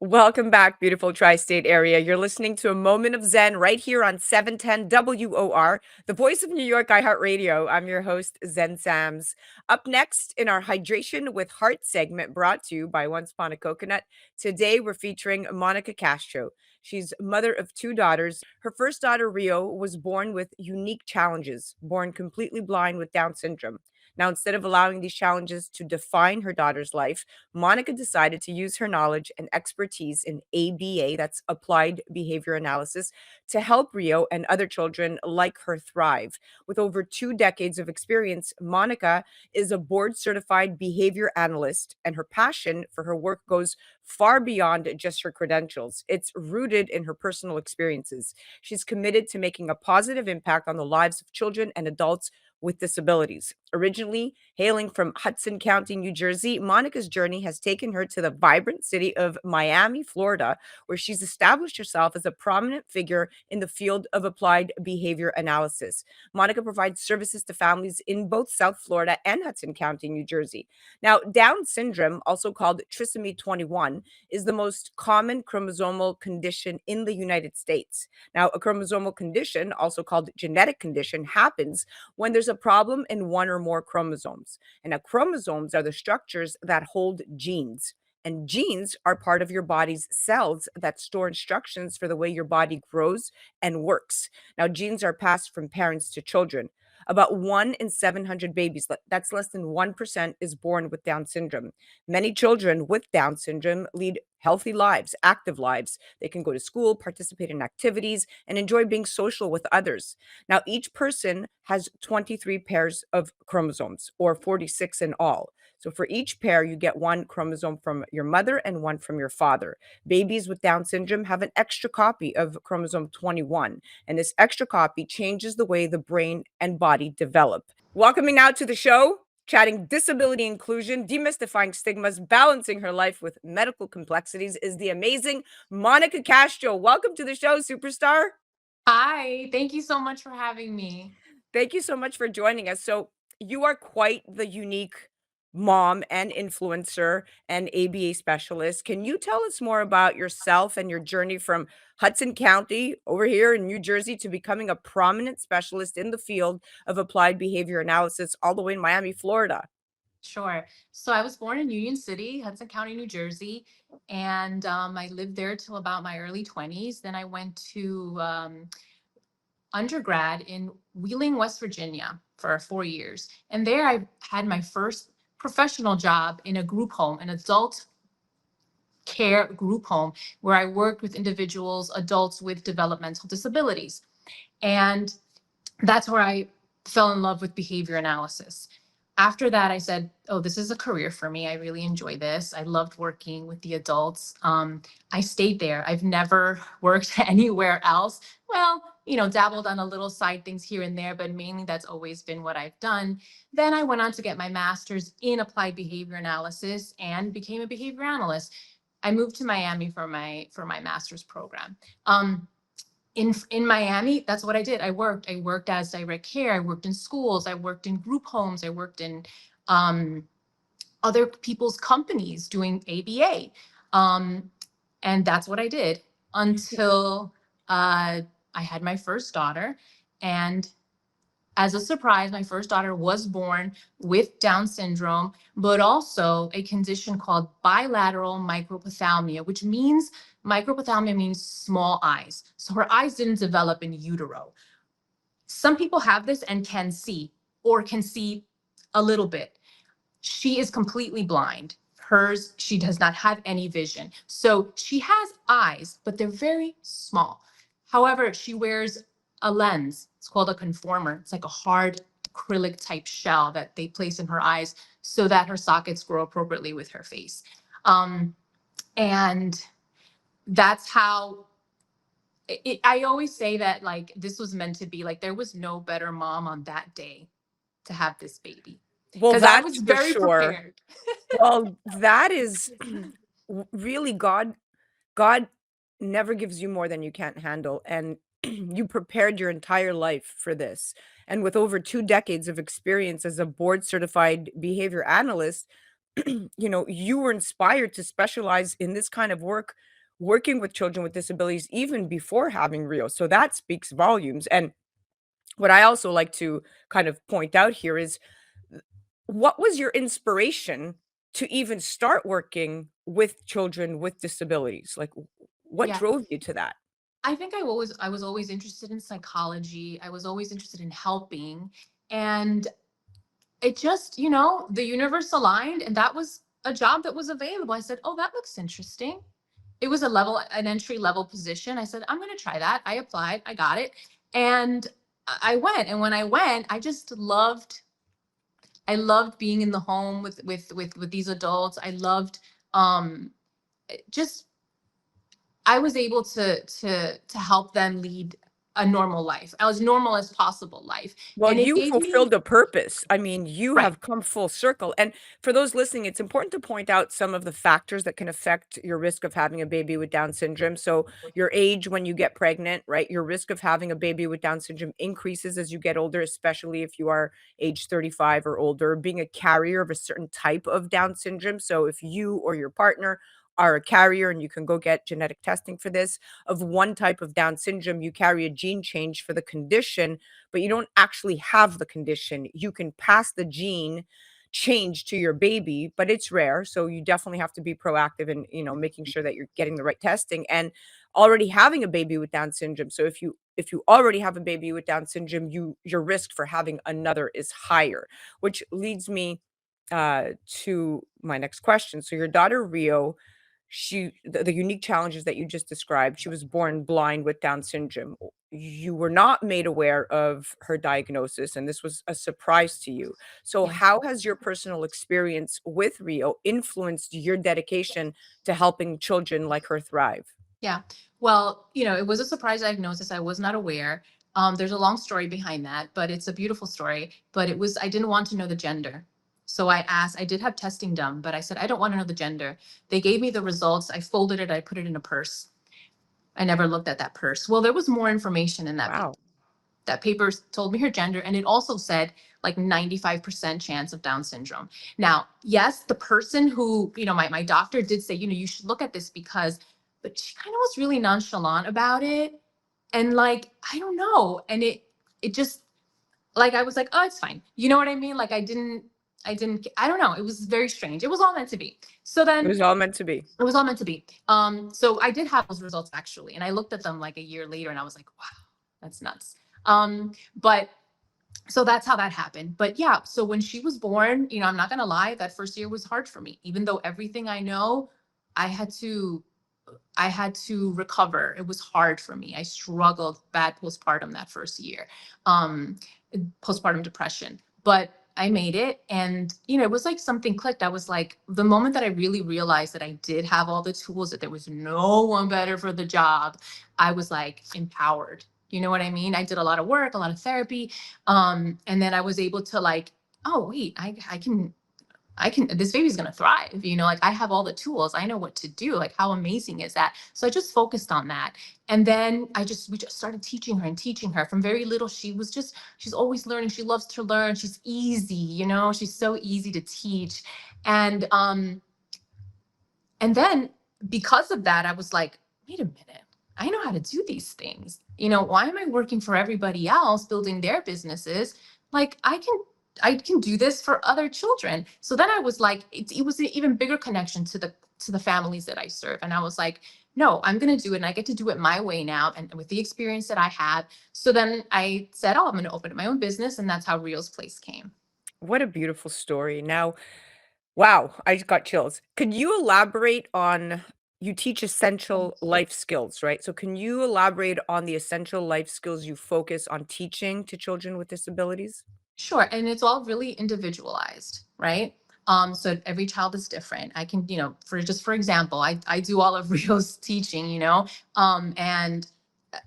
Welcome back, beautiful tri state area. You're listening to a moment of Zen right here on 710 WOR, the voice of New York iHeartRadio. I'm your host, Zen Sams. Up next in our Hydration with Heart segment brought to you by One Spawn of Coconut, today we're featuring Monica Castro. She's mother of two daughters. Her first daughter, Rio, was born with unique challenges, born completely blind with Down syndrome. Now, instead of allowing these challenges to define her daughter's life, Monica decided to use her knowledge and expertise in ABA, that's Applied Behavior Analysis, to help Rio and other children like her thrive. With over 2 decades of experience, Monica is a board certified behavior analyst, and her passion for her work goes far beyond just her credentials. It's rooted in her personal experiences. She's committed to making a positive impact on the lives of children and adults with disabilities. Originally hailing from Hudson County, New Jersey, Monica's journey has taken her to the vibrant city of Miami, Florida, where she's established herself as a prominent figure in the field of applied behavior analysis. Monica provides services to families in both South Florida and Hudson County, New Jersey. Now, Down syndrome, also called trisomy 21, is the most common chromosomal condition in the United States. Now, a chromosomal condition, also called genetic condition, happens when there's a problem in one or more chromosomes. And now, chromosomes are the structures that hold genes. And genes are part of your body's cells that store instructions for the way your body grows and works. Now, genes are passed from parents to children. About 1 in 700 babies, that's less than 1%, is born with Down syndrome. Many children with Down syndrome lead healthy lives, active lives. They can go to school, participate in activities, and enjoy being social with others. Now, each person has 23 pairs of chromosomes, or 46 in all. So, for each pair, you get one chromosome from your mother and one from your father. Babies with Down syndrome have an extra copy of chromosome 21, and this extra copy changes the way the brain and body develop. Welcoming now to the show, chatting disability inclusion, demystifying stigmas, balancing her life with medical complexities, is the amazing Monica Castro. Welcome to the show, superstar. Hi, thank you so much for having me. Thank you so much for joining us. So, you are quite the unique mom and influencer and ABA specialist. Can you tell us more about yourself and your journey from Hudson County over here in New Jersey to becoming a prominent specialist in the field of applied behavior analysis all the way in Miami, Florida? Sure. So I was born in Union City, Hudson County, New Jersey, and I lived there till about my early 20s. Then I went to undergrad in Wheeling, West Virginia for 4 years. And there I had my first professional job in a group home, an adult care group home, where I worked with individuals, adults with developmental disabilities. And that's where I fell in love with behavior analysis. After that, I said, oh, this is a career for me. I really enjoy this. I loved working with the adults. I stayed there. I've never worked anywhere else. Well, dabbled on a little side things here and there, but mainly that's always been what I've done. Then I went on to get my master's in applied behavior analysis and became a behavior analyst. I moved to Miami for my master's program. In Miami, that's what I did. I worked as direct care. I worked in schools. I worked in group homes. I worked in um, other people's companies doing ABA. Um, and that's what I did until I had my first daughter. And as a surprise, my first daughter was born with Down syndrome, but also a condition called bilateral microphthalmia, which means microphthalmia means small eyes. So her eyes didn't develop in utero. Some people have this and can see, or can see a little bit. She is completely blind. Hers, she does not have any vision. So she has eyes, but they're very small. However, she wears a lens. It's called a conformer. It's like a hard acrylic type shell that they place in her eyes so that her sockets grow appropriately with her face. And that's how I always say that, like, this was meant to be. Like, there was no better mom on that day to have this baby, Well, because I was that's for very sure. prepared. Well, that is really God never gives you more than you can't handle. And you prepared your entire life for this. And with over 2 decades of experience as a board certified behavior analyst, you were inspired to specialize in this kind of work working with children with disabilities even before having Rio. So that speaks volumes. And what I also like to kind of point out here is, what was your inspiration to even start working with children with disabilities? Like, what Yeah. drove you to that? I think I was always interested in psychology. I was always interested in helping. And it just, the universe aligned, and that was a job that was available. I said, "Oh, that looks interesting." It was an entry level position. I said, "I'm going to try that." I applied, I got it. And I went. And when I went, I loved being in the home with these adults. I loved um just I was able to help them lead a normal life, as normal as possible life. Well, And it you gave me fulfilled a purpose. I mean, you right. have come full circle. And for those listening, it's important to point out some of the factors that can affect your risk of having a baby with Down syndrome. So, your age when you get pregnant, right? Your risk of having a baby with Down syndrome increases as you get older, especially if you are age 35 or older, being a carrier of a certain type of Down syndrome. So, if you or your partner are a carrier, and you can go get genetic testing for this, of one type of Down syndrome, you carry a gene change for the condition, but you don't actually have the condition. You can pass the gene change to your baby, but it's rare. So you definitely have to be proactive in, making sure that you're getting the right testing and already having a baby with Down syndrome. So if you already have a baby with Down syndrome, your risk for having another is higher, which leads me to my next question. So your daughter Rio, the unique challenges that you just described, she was born blind with Down syndrome. You were not made aware of her diagnosis, and this was a surprise to you. So, Yeah. how has your personal experience with Rio influenced your dedication to helping children like her thrive? Yeah. Well, it was a surprise diagnosis. I was not aware. There's a long story behind that, but it's a beautiful story. But I didn't want to know the gender. So I did have testing done, but I said, I don't want to know the gender. They gave me the results. I folded it, I put it in a purse. I never looked at that purse. Well, there was more information in that paper. Wow. That paper told me her gender, and it also said like 95% chance of Down syndrome. Now, yes, the person who, my doctor did say, you should look at this because, but she kind of was really nonchalant about it. And like, I don't know. And it just, like, I was like, oh, it's fine. You know what I mean? Like, I don't know. It was very strange. It was all meant to be. So It then was all meant to be. it was all meant to be. So I did have those results actually. And I looked at them like a year later and I was like, wow, that's nuts. But so that's how that happened. But yeah, so when she was born, I'm not gonna lie, that first year was hard for me. Even though everything I know, I had to I had to recover. It was hard for me. I struggled bad postpartum that first year, um, postpartum depression. But I made it, and it was like something clicked. I was like, the moment that I really realized that I did have all the tools, that there was no one better for the job, I was like empowered. You know what I mean? I did a lot of work, a lot of therapy, and then I was able to like, oh wait, this baby's going to thrive, like I have all the tools, I know what to do, like how amazing is that? So I just focused on that. And then we just started teaching her and teaching her from very little. She's always learning. She loves to learn. She's easy, she's so easy to teach. And then because of that, I was like, wait a minute, I know how to do these things. Why am I working for everybody else building their businesses? Like I can do this for other children. So then I was like, it was an even bigger connection to the families that I serve. And I was like, no, I'm going to do it. And I get to do it my way now. And with the experience that I have. So then I said, oh, I'm going to open up my own business. And that's how Rios Place came. What a beautiful story. Now, wow, I just got chills. Could you elaborate on, you teach essential life skills, right? So can you elaborate on the essential life skills you focus on teaching to children with disabilities? Sure. And it's all really individualized, right? So every child is different. I can, for example, I do all of Rio's teaching, and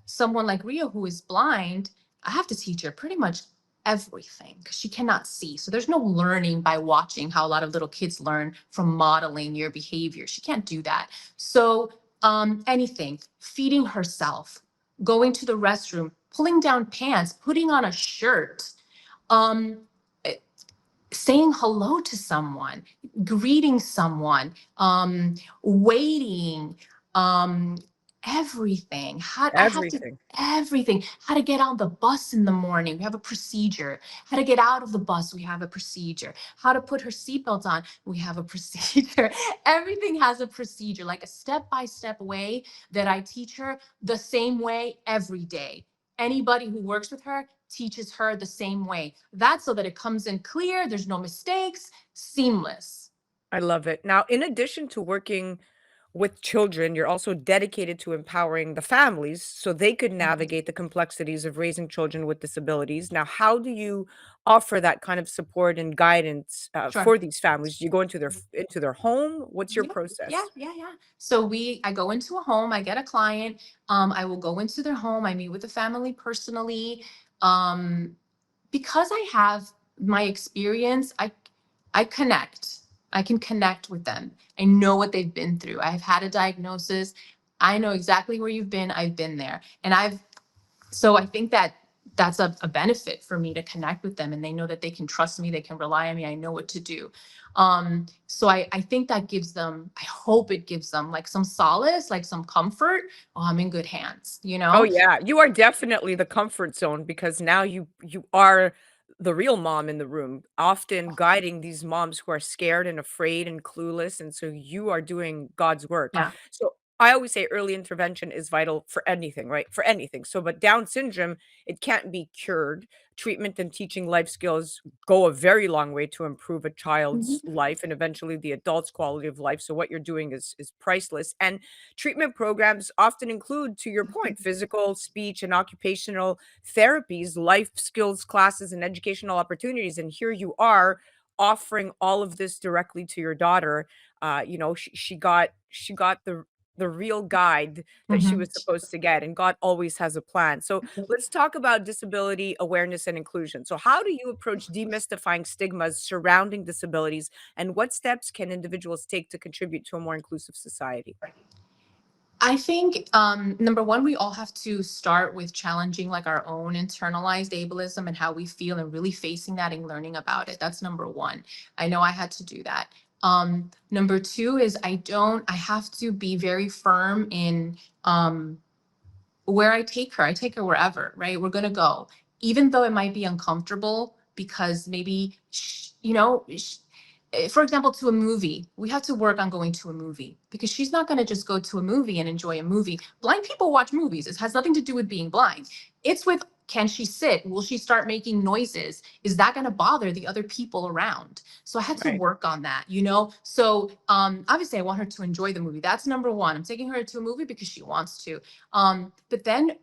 someone like Rio who is blind, I have to teach her pretty much everything because she cannot see. So there's no learning by watching, how a lot of little kids learn from modeling your behavior. She can't do that. So anything, feeding herself, going to the restroom, pulling down pants, putting on a shirt, um eh, saying hello to someone, greeting someone, waiting, Everything. I have to Everything. everything. How to get on the bus in the morning. We have a procedure. How to get out of the bus. We have a procedure. How to put her seatbelt on. We have a procedure. Everything has a procedure, like a step-by-step way that I teach her the same way every day. Anybody who works with her teaches her the same way. That's so that it comes in clear, there's no mistakes, seamless. I love it. Now, in addition to working with children, you're also dedicated to empowering the families so they could navigate the complexities of raising children with disabilities. Now, how do you offer that kind of support and guidance Sure. for these families? Do you go into their home? What's your Yep. Yeah, process? yeah, yeah. So I go into a home, I get a client, I will go into their home, I meet with the family personally. Um, because I have my experience, I connect. I can connect with them. I know what they've been through. I've had a diagnosis. I know exactly where you've been. I've been there. And so I think that that's a benefit for me to connect with them, and they know that they can trust me, they can rely on me, I know what to do. So I think that gives them, I hope it gives them like some solace, like some comfort. Oh, I'm in good hands, you Oh, know? yeah. You are definitely the comfort zone because now you are the real mom in the room, often guiding these moms who are scared and afraid and clueless, and so you are doing God's work. Yeah. So, I always say early intervention is vital for anything, right? For anything. So, but Down syndrome, it can't be cured. Treatment and teaching life skills go a very long way to improve a child's Mhm. life and eventually the adult's quality of life. So what you're doing is priceless. And treatment programs often include, to your point, physical, speech, and occupational therapies, life skills classes, and educational opportunities. And here you are offering all of this directly to your daughter. She got the real guide that she Mhm. was supposed to get, and God always has a plan. So let's talk about disability awareness and inclusion. So how do you approach demystifying stigmas surrounding disabilities, and what steps can individuals take to contribute to a more inclusive society? I think number one, we all have to start with challenging like our own internalized ableism and how we feel, and really facing that and learning about it. That's number one. I know I had to do that. Number two is I have to be very firm in where I take her. I take her wherever, right? We're gonna go, even though it might be uncomfortable because maybe, for example, to a movie. We have to work on going to a movie because she's not going to just go to a movie and enjoy a movie. Blind people watch movies. It has nothing to do with being blind. It's with, can she sit? Will she start making noises? Is that going to bother the other people around? So I had to Right. work on that, So obviously, I want her to enjoy the movie. That's number one. I'm taking her to a movie because she wants to. But then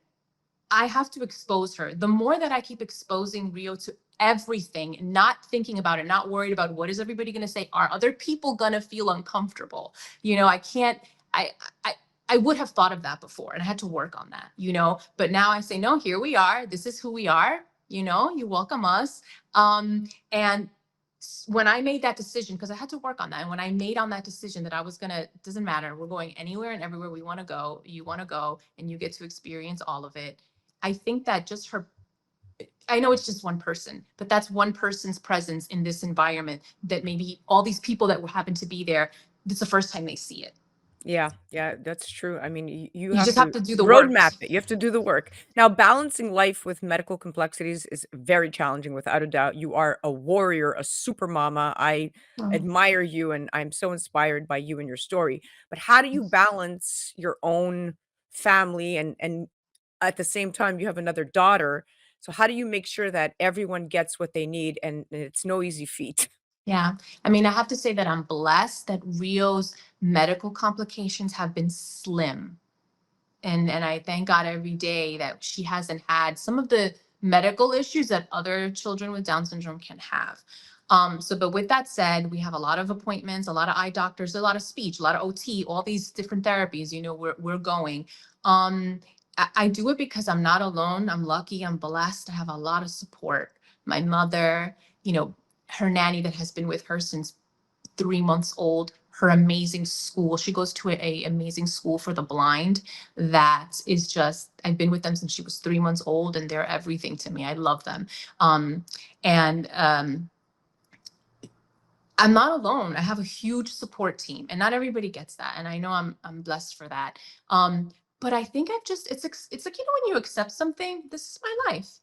I have to expose her. The more that I keep exposing Rio to everything, not thinking about it, not worried about what is everybody going to say, are other people going to feel uncomfortable? I can't, I, I, I would have thought of that before and I had to work on that, but now I say, no, here we are. This is who we are. You welcome us. And when I made that decision, because I had to work on that, and when I made on that decision that I was gonna, it doesn't matter, we're going anywhere and everywhere we want to go, you want to go, and you get to experience all of it. I think that just her, I know it's just one person, but that's one person's presence in this environment that maybe all these people that happen to be there, it's the first time they see it. Yeah, yeah, that's true. I mean, you You have just have to to do the work. roadmap it. You have to do the work. Now, balancing life with medical complexities is very challenging, without a doubt. You are a warrior, a super mama. I Oh, admire you, and I'm so inspired by you and your story. But how do you balance your own family and at the same time you have another daughter? So how do you make sure that everyone gets what they need, and it's no easy feat? yeah. I mean, I have to say that I'm blessed that Rio's medical complications have been slim. And I thank God every day that she hasn't had some of the medical issues that other children with Down syndrome can have. But with that said, we have a lot of appointments, a lot of eye doctors, a lot of speech, a lot of OT, all these different therapies, we're going. I do it because I'm not alone. I'm lucky, I'm blessed. I have a lot of support. My mother, her nanny that has been with her since 3 months old, her amazing school. She goes to a amazing school for the blind that is just, I've been with them since she was 3 months old, and they're everything to me. I love them. And I'm not alone. I have a huge support team, and not everybody gets that. And I know I'm blessed for that. But I think I've just it's like, when you accept something, this is my life,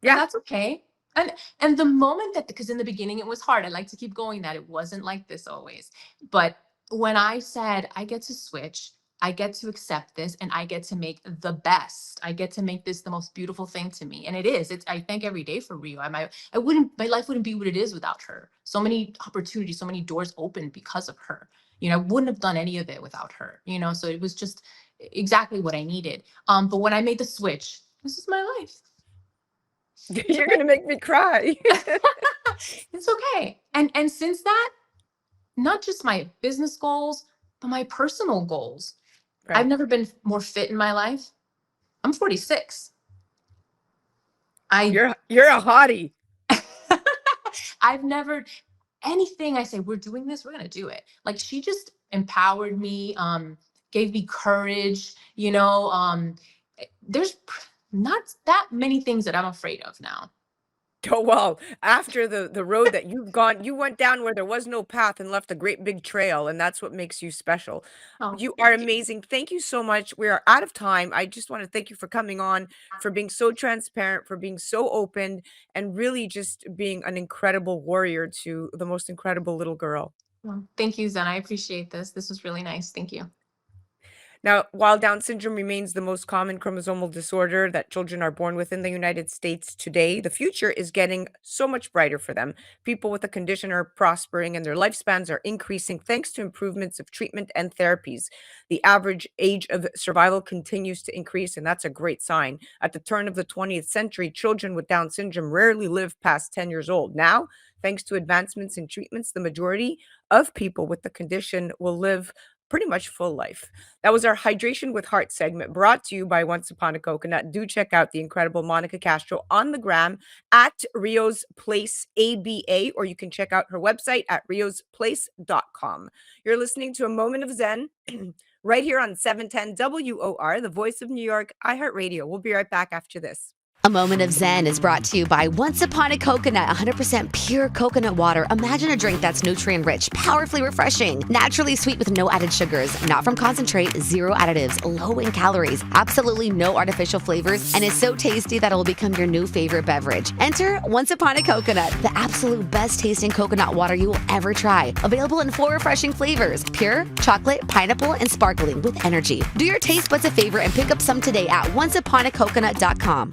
and Yeah. that's okay. And the moment that, because in the beginning it was hard. I like to keep going that it wasn't like this always. But when I said I get to switch, I get to accept this, and I get to make the best. I get to make this the most beautiful thing to me. And it is. It's I thank every day for Rio. I wouldn't my life wouldn't be what it is without her. So many opportunities, so many doors opened because of her. I wouldn't have done any of it without her. So it was just exactly what I needed. But when I made the switch, this is my life. You're going to make me cry. It's okay. And since that, not just my business goals, but my personal goals. I've Right. never been more fit in my life. I'm 46. I You're a hottie. I've never anything I say, we're doing this, we're gonna do it. Like, she just empowered me, gave me courage, there's not that many things that I'm afraid of now. Oh, well, after the road that you've gone, you went down where there was no path and left a great big trail, and that's what makes you special. Oh, You are amazing. Thank you so much. We are out of time. I just want to thank you for coming on, for being so transparent, for being so open, and really just being an incredible warrior to the most incredible little girl. well, thank you, Zen. I appreciate this. This was really nice. Thank you. Now, while Down syndrome remains the most common chromosomal disorder that children are born with in the United States today, the future is getting so much brighter for them. People with the condition are prospering and their lifespans are increasing thanks to improvements of treatment and therapies. The average age of survival continues to increase, and that's a great sign. At the turn of the 20th century, children with Down syndrome rarely lived past 10 years old. Now, thanks to advancements in treatments, the majority of people with the condition will live pretty much full life. That was our Hydration with Heart segment brought to you by Once Upon a Coconut. Do check out the incredible Monica Castro on the gram at Rios Place ABA, or you can check out her website at riosplace.com. You're listening to A Moment of Zen right here on 710 WOR, the voice of New York, iHeartRadio. We'll be right back after this. A Moment of Zen is brought to you by Once Upon a Coconut, 100% pure coconut water. Imagine a drink that's nutrient rich, powerfully refreshing, naturally sweet with no added sugars, not from concentrate, zero additives, low in calories, absolutely no artificial flavors, and is so tasty that it will become your new favorite beverage. Enter Once Upon a Coconut, the absolute best tasting coconut water you will ever try. Available in 4 refreshing flavors: pure, chocolate, pineapple, and sparkling with energy. Do your taste buds a favor and pick up some today at onceuponacoconut.com.